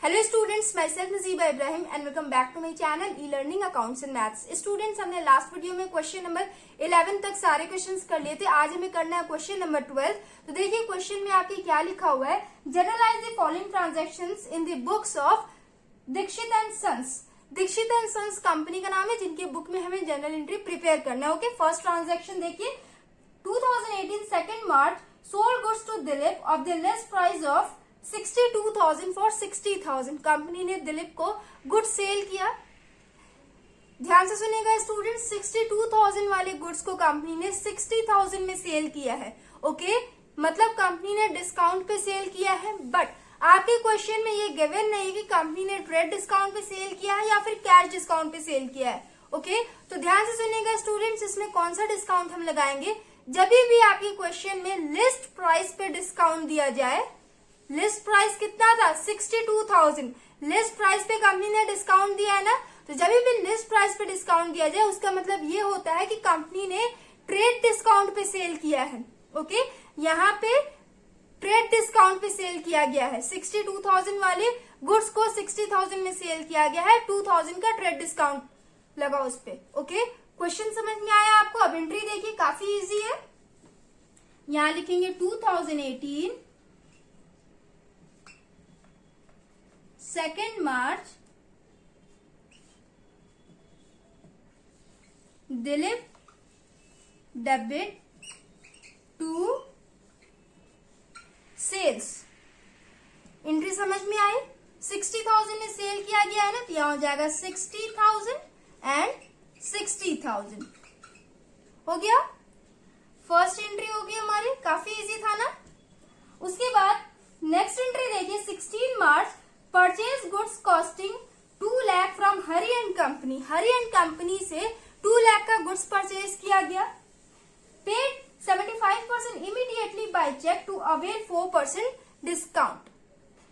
Hello students, myself Najiba Ibrahim and welcome back to my channel e learning accounts and maths. Students, हमने last video में question number 11 तक सारे questions कर लिए थे। आज हमें करना है क्वेश्चन नंबर 12। तो देखिए क्वेश्चन में आपके क्या लिखा हुआ है, journalise the following transactions in the books of Dikshit and sons. Dikshit and sons company का नाम है, जिनके बुक में हमें जर्नल एंट्री प्रिपेयर करना है। ओके, फर्स्ट ट्रांजेक्शन देखिए, 2018 2 March sold goods to Dilip of the list price of 62,000 for 60,000। Company ने दिलीप को गुड्स सेल किया। ध्यान से सुनिएगा स्टूडेंट, 62,000 वाले गुड्स को कंपनी ने 60,000 में सेल किया है। ओके, मतलब कंपनी ने डिस्काउंट पे सेल किया है। बट आपके क्वेश्चन में ये गिवन नहीं कि कंपनी ने ट्रेड डिस्काउंट पे सेल किया है या फिर कैश डिस्काउंट पे सेल किया है। ओके, तो ध्यान से सुनिएगा स्टूडेंट्स, इसमें कौन सा डिस्काउंट हम लगाएंगे, जब भी आपके क्वेश्चन में लिस्ट प्राइस पे डिस्काउंट दिया जाए। लिस्ट प्राइस कितना था, 62,000। लिस्ट प्राइस पे कंपनी ने डिस्काउंट दिया है ना, तो जब भी लिस्ट प्राइस पे डिस्काउंट दिया जाए उसका मतलब ये होता है कि कंपनी ने ट्रेड डिस्काउंट पे सेल किया है। ओके, यहाँ पे ट्रेड डिस्काउंट पे सेल किया गया है। 62,000 वाले गुड्स को 60,000 में सेल किया गया है, 2,000 का ट्रेड डिस्काउंट लगा उस पे। ओके, क्वेश्चन समझ में आया आपको। अब एंट्री देखिए, काफी इजी है। यहां लिखेंगे 2018 2 March Dilip debit to sales. Entry समझ में आई। 60,000 में सेल किया गया है ना, तो यहां हो जाएगा 60,000 एंड 60,000। हो गया, फर्स्ट एंट्री हो गई हमारी, काफी इजी था ना। उसके बाद नेक्स्ट एंट्री देखिए, 16 March purchase goods costing 2 lakh from Hari and company. Hari and company से 2 लाख का गुड्स परचेज किया गया। Paid 75% immediately by cheque to avail 4% discount.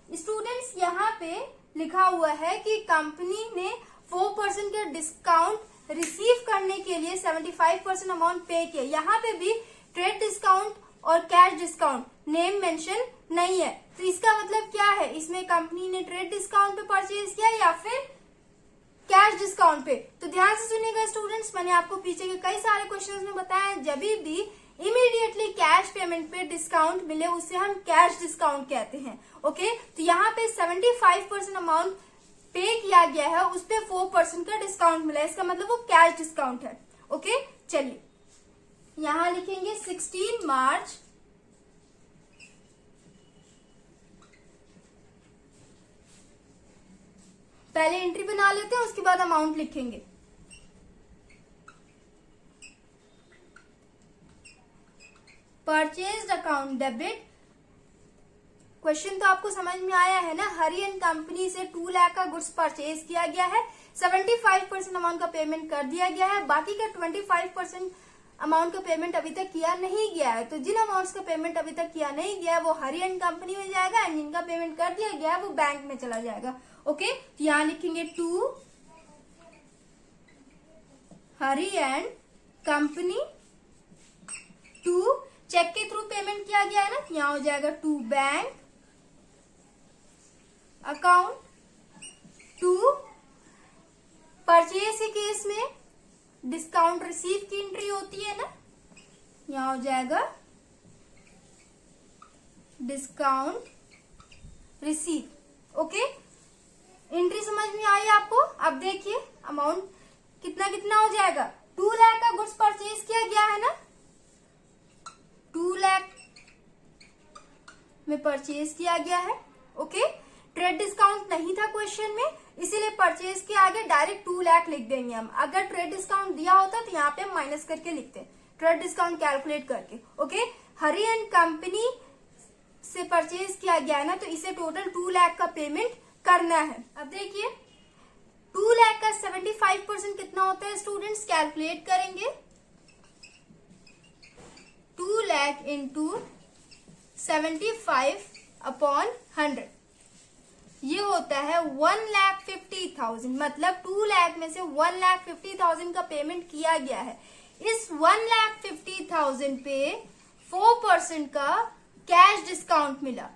Students, यहाँ पे लिखा हुआ है कि कंपनी ने 4% के डिस्काउंट रिसीव करने के लिए 75% अमाउंट पे किया। यहाँ पे भी ट्रेड डिस्काउंट और कैश डिस्काउंट नेम मेंशन नहीं है, तो इसका मतलब क्या है, इसमें कंपनी ने ट्रेड डिस्काउंट पे परचेज किया या फिर कैश डिस्काउंट पे। तो ध्यान से सुनिएगा स्टूडेंट्स, मैंने आपको पीछे के कई सारे क्वेश्चंस में बताया, जब भी इमीडिएटली कैश पेमेंट पे डिस्काउंट मिले उसे हम कैश डिस्काउंट कहते हैं। ओके, तो यहाँ पे 75% अमाउंट पे किया गया है, उस पे 4% का डिस्काउंट मिला है, इसका मतलब वो कैश डिस्काउंट है। ओके, चलिए यहां लिखेंगे 16 मार्च पहले एंट्री बना लेते हैं, उसके बाद अमाउंट लिखेंगे। Purchased account debit. क्वेश्चन तो आपको समझ में आया है ना, हरी एंड कंपनी से 2 लाख का गुड्स परचेज किया गया है, 75% अमाउंट का पेमेंट कर दिया गया है, बाकी का 25% अमाउंट का पेमेंट अभी तक किया नहीं गया है। तो जिन अमाउंट्स का पेमेंट अभी तक किया नहीं गया है वो हरी एंड कंपनी में जाएगा, एंड जिनका पेमेंट कर दिया गया है वो बैंक में चला जाएगा। ओके, तो यहां लिखेंगे to Hari and company, to cheque के थ्रू पेमेंट किया गया है ना, यहां हो जाएगा to bank account, to purchase के केस में डिस्काउंट रिसीव की एंट्री होती है ना, यहां हो जाएगा डिस्काउंट रिसीव। ओके, एंट्री समझ में आई आपको। अब देखिए अमाउंट कितना कितना हो जाएगा, 2 लाख का गुड्स परचेज किया गया है ना, 2 लाख में परचेज किया गया है। ओके, ट्रेड डिस्काउंट नहीं था क्वेश्चन में, इसीलिए परचेज के आगे डायरेक्ट 2 लाख लिख देंगे हम। अगर ट्रेड डिस्काउंट दिया होता तो यहाँ पे हम माइनस करके लिखते हैं, ट्रेड डिस्काउंट कैलकुलेट करके। ओके, हरी एंड कंपनी से परचेज किया गया है ना, तो इसे टोटल 2 लाख का पेमेंट करना है। अब देखिए 2 लाख का 75% कितना होता है स्टूडेंट्स, कैलकुलेट करेंगे। 2 लाख इंटू 75/100 ये होता है 1,50,000। मतलब 2 लाख में से 1,50,000 का पेमेंट किया गया है। इस 1,50,000 पे 4% का कैश डिस्काउंट मिला।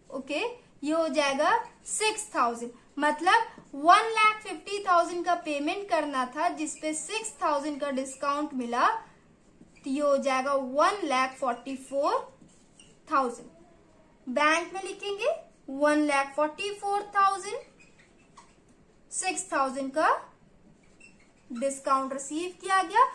ओके, ये हो जाएगा 6,000, मतलब 1,50,000 का पेमेंट करना था जिसपे 6,000 का डिस्काउंट मिला, तो ये हो जाएगा 1,44,000। बैंक में लिखेंगे 1,44,000, 6,000 का डिस्काउंट रिसीव किया गया।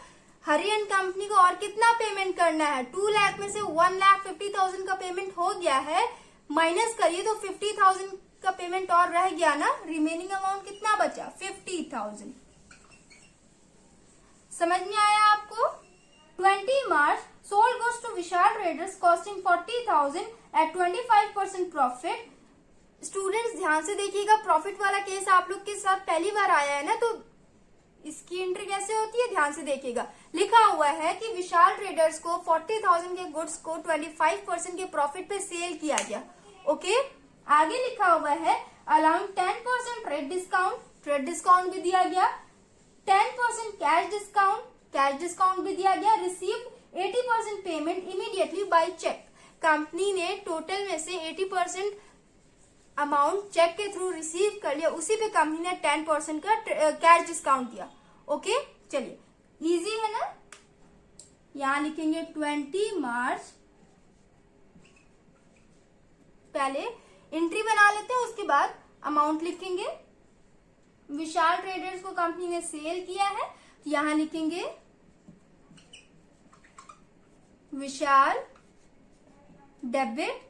हरी एंड कंपनी को और कितना पेमेंट करना है, 2 लाख में से 1,50,000 का पेमेंट हो गया है, माइनस करिए तो 50,000 का पेमेंट और रह गया ना, रिमेनिंग अमाउंट कितना बचा, 50,000। समझ में आया आपको? 20 March sold goods to Vishal traders costing 40,000 at 25% profit. Students ध्यान से देखिएगा, प्रॉफिट वाला केस आप लोग के साथ पहली बार आया है ना, तो इसकी एंट्री कैसे होती है ध्यान से देखिएगा। लिखा हुआ है कि विशाल ट्रेडर्स को 40,000 के गुड्स को 25% के प्रॉफिट पे सेल किया गया। ओके, आगे लिखा हुआ है अलाउंग 10% ट्रेड डिस्काउंट भी दिया गया, 10% कैश डिस्काउंट भी दिया गया, received 80% payment immediately by cheque. Company ने टोटल में से 80% अमाउंट चेक के थ्रू रिसीव कर लिया, उसी पे कंपनी ने 10% का कैश डिस्काउंट दिया। ओके, चलिए इजी है ना। यहां लिखेंगे 20 मार्च, पहले एंट्री बना लेते हैं, उसके बाद अमाउंट लिखेंगे। विशाल ट्रेडर्स को कंपनी ने सेल किया है, तो यहां लिखेंगे विशाल डेबिट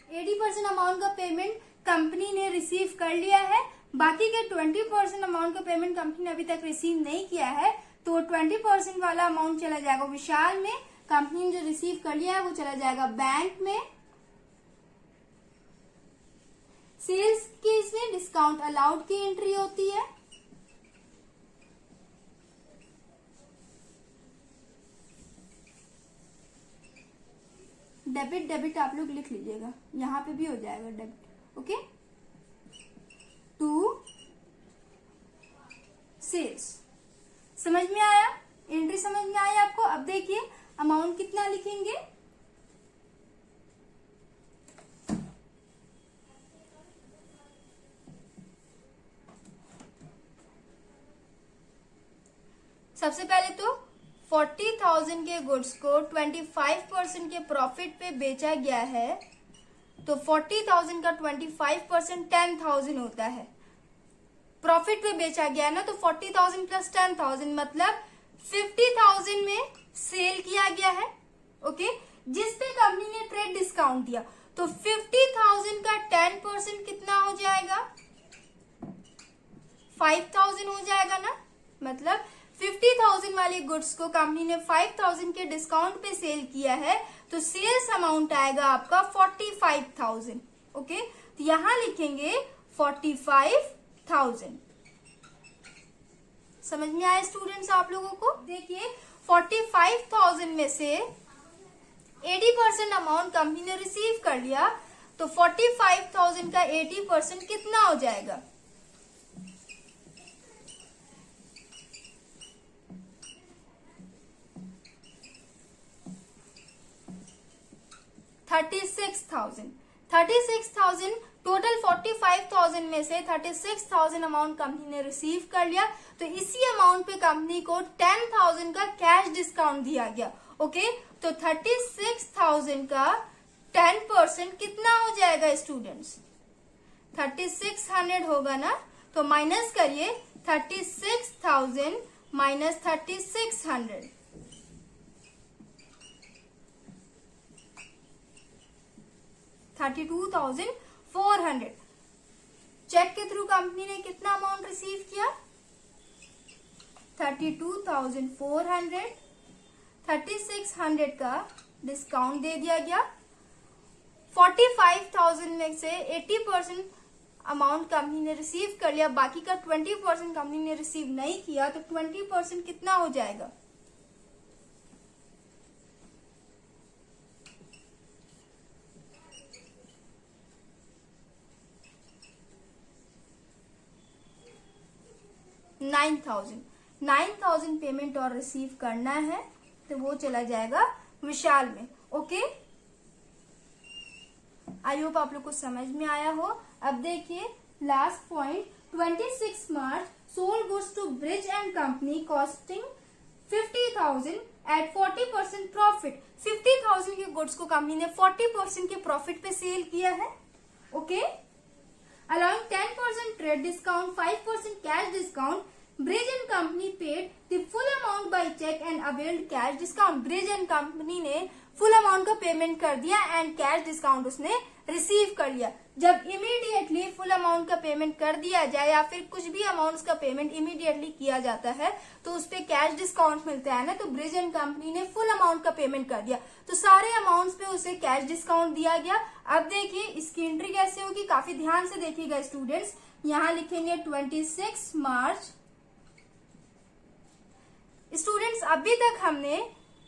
80% अमाउंट का पेमेंट कंपनी ने रिसीव कर लिया है, बाकी के 20% अमाउंट का पेमेंट कंपनी ने अभी तक रिसीव नहीं किया है, तो 20% वाला अमाउंट चला जाएगा विशाल में, कंपनी ने जो रिसीव कर लिया है वो चला जाएगा बैंक में। सेल्स केस में डिस्काउंट अलाउड की एंट्री होती है, डेबिट आप लोग लिख लीजिएगा, यहां पे भी हो जाएगा डेबिट। Okay, to sales. समझ में आया, एंट्री समझ में आया आपको? अब देखिए अमाउंट कितना लिखेंगे, सबसे पहले तो 40,000 के गुड्स को 25% के प्रॉफिट पे बेचा गया है, तो 40,000 का 25% 10,000 होता है। प्रॉफिट पे बेचा गया है ना, तो 40,000 प्लस 10,000 मतलब 50,000 में सेल किया गया है। ओके, जिसपे कंपनी ने ट्रेड डिस्काउंट दिया, तो 50,000 का 10% कितना हो जाएगा, 5,000 हो जाएगा ना, मतलब 50,000 वाले गुड्स को कंपनी ने 5,000 के डिस्काउंट पे सेल किया है, तो सेल्स अमाउंट आएगा आपका 45,000। ओके, तो यहां लिखेंगे 45,000। समझ में आया स्टूडेंट्स आप लोगों को? देखिए 45,000 में से 80% अमाउंट कंपनी ने रिसीव कर लिया, तो 45,000 का 80% कितना हो जाएगा, 36,000। 36,000 टोटल 45,000 में से 36,000 अमाउंट कंपनी ने रिसीव कर लिया, तो इसी अमाउंट पे कंपनी को 10,000 का कैश डिस्काउंट दिया गया। ओके, तो 36,000 का 10% कितना हो जाएगा स्टूडेंट्स, 3600 होगा ना, तो माइनस करिए 36,000 माइनस 3600, 32,400। चेक के थ्रू कंपनी ने कितना अमाउंट रिसीव किया, 32,400, 3600 का डिस्काउंट दे दिया गया। 45,000 में से 80% अमाउंट कंपनी ने रिसीव कर लिया, बाकी का 20% कंपनी ने रिसीव नहीं किया, तो 20% कितना हो जाएगा, 9,000। 9,000 पेमेंट और रिसीव करना है, तो वो चला जाएगा विशाल में। ओके, आई होप आप लोग को समझ में आया हो। अब देखिए last point, 26 March sold goods to Brij and company costing 50,000 at 40% profit. 50,000 के गुड्स को कंपनी ने 40% के प्रॉफिट पे सेल किया है। Okay, allowing 10% trade discount, 5% cash discount, Bridge and Company paid the full amount by check and availed cash discount. Bridge and Company ने full amount का payment कर दिया एंड कैश डिस्काउंट उसने रिसीव कर लिया। जब इमीडिएटली फुल अमाउंट का payment कर दिया जाए या फिर कुछ भी अमाउंट का पेमेंट इमीडिएटली किया जाता है तो उस पे कैश डिस्काउंट मिलता है ना, तो ब्रिज एंड कंपनी ने फुल अमाउंट का पेमेंट कर दिया तो सारे अमाउंट्स पे उसे कैश डिस्काउंट दिया गया। अब देखिए इसकी एंट्री कैसे होगी, काफी ध्यान से देखिएगा स्टूडेंट्स। यहाँ लिखेंगे 26 मार्च। स्टूडेंट्स अभी तक हमने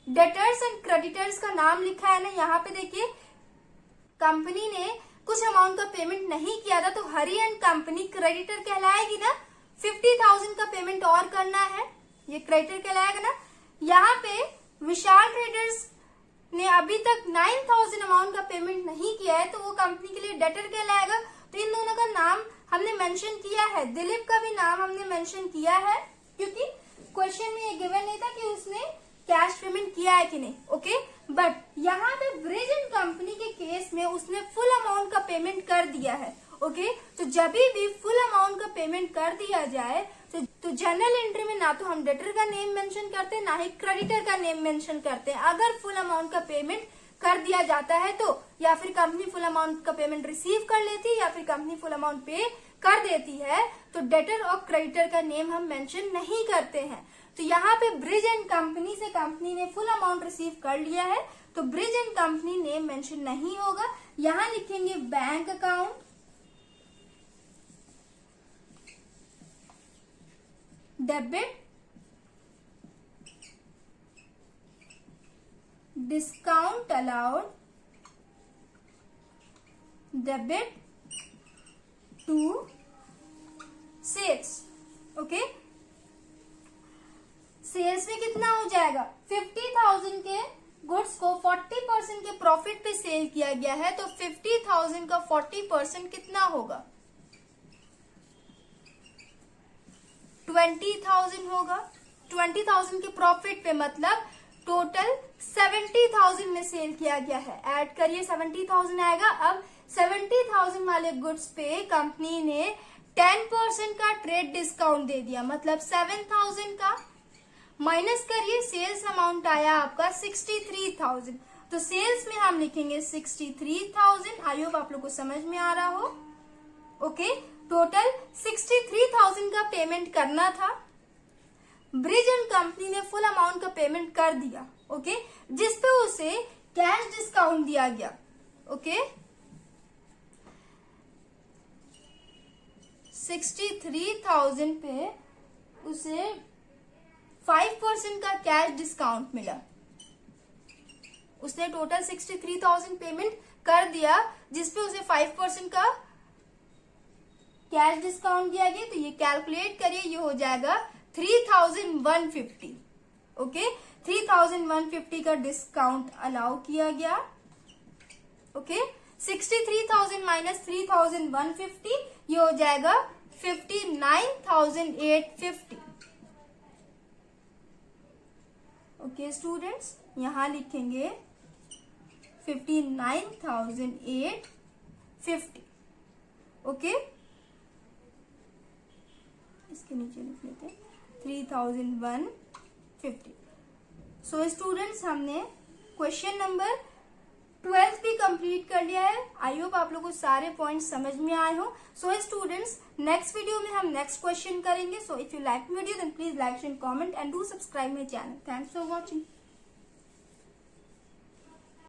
डेटर्स एंड क्रेडिटर्स का नाम लिखा है ना, यहाँ पे देखिए कंपनी ने कुछ अमाउंट का पेमेंट नहीं किया था तो हरी एंड कंपनी क्रेडिटर कहलाएगी ना। 50,000 का पेमेंट और करना है, ये क्रेडिटर कहलाएगा ना। यहाँ पे विशाल ट्रेडर्स ने अभी तक 9,000 अमाउंट का पेमेंट नहीं किया है तो वो कंपनी के लिए डेटर कहलाएगा। तो इन दोनों का नाम हमने मेंशन किया है, दिलीप का भी नाम हमने मेंशन किया है क्योंकि क्वेश्चन में ये गिवन नहीं था कि उसने कैश पेमेंट किया है कि नहीं। ओके, बट यहाँ पे ब्रिज एंड कंपनी के केस में उसने फुल अमाउंट का पेमेंट कर दिया है। ओके, तो जब भी फुल अमाउंट का पेमेंट कर दिया जाए तो जनरल एंट्री में ना तो हम डेटर का नेम मेंशन करते हैं ना ही क्रेडिटर का नेम मेंशन करते हैं। अगर फुल अमाउंट का पेमेंट कर दिया जाता है तो या फिर कंपनी फुल अमाउंट का पेमेंट रिसीव कर लेती है या फिर कंपनी फुल अमाउंट पे कर देती है तो डेटर और क्रेडिटर का नेम हम मेंशन नहीं करते हैं। तो यहाँ पे ब्रिज एंड कंपनी से कंपनी ने फुल अमाउंट रिसीव कर लिया है तो Brij and company name mention नहीं होगा। यहाँ लिखेंगे bank account, debit discount allowed, debit to sales. Okay, sales में कितना हो जाएगा, 50,000 के गुड्स को 40% के प्रॉफिट पे सेल किया गया है तो 50,000 का 40% कितना होगा, 20,000 होगा। 20,000 के प्रॉफिट पे मतलब टोटल 70,000 में सेल किया गया है। ऐड करिए 70,000 आएगा। अब 70,000 वाले गुड्स पे कंपनी ने 10% का ट्रेड डिस्काउंट दे दिया, मतलब 7,000 का माइनस करिए, सेल्स अमाउंट आया आपका 63,000। तो सेल्स में हम लिखेंगे 63,000। आई होप आप लोग को समझ में आ रहा हो। ओके, टोटल 63,000 का पेमेंट करना था। ब्रिज एंड कंपनी ने फुल अमाउंट का पेमेंट कर दिया। ओके, जिसपे उसे कैश डिस्काउंट दिया गया। ओके, 63,000 पे उसे 5% का कैश डिस्काउंट मिला। उसने टोटल 63,000 पेमेंट कर दिया जिसपे उसे 5% का कैश डिस्काउंट दिया गया। तो ये कैलकुलेट करिए, ये हो जाएगा 3,150। ओके, 3,150 का डिस्काउंट अलाउ किया गया। ओके, 63,000 माइनस 3,150 ये हो जाएगा 59,850। ओके स्टूडेंट्स, यहाँ लिखेंगे 59,850। ओके, इसके नीचे लिख लेते हैं 3,150। सो स्टूडेंट्स, हमने क्वेश्चन नंबर 12 भी कंप्लीट कर लिया है। आई होप आप लोगों को सारे पॉइंट्स समझ में आए हो। सो स्टूडेंट्स, नेक्स्ट वीडियो में हम नेक्स्ट क्वेश्चन करेंगे। So if you like video then please like and comment and do subscribe my channel. Thanks for watching.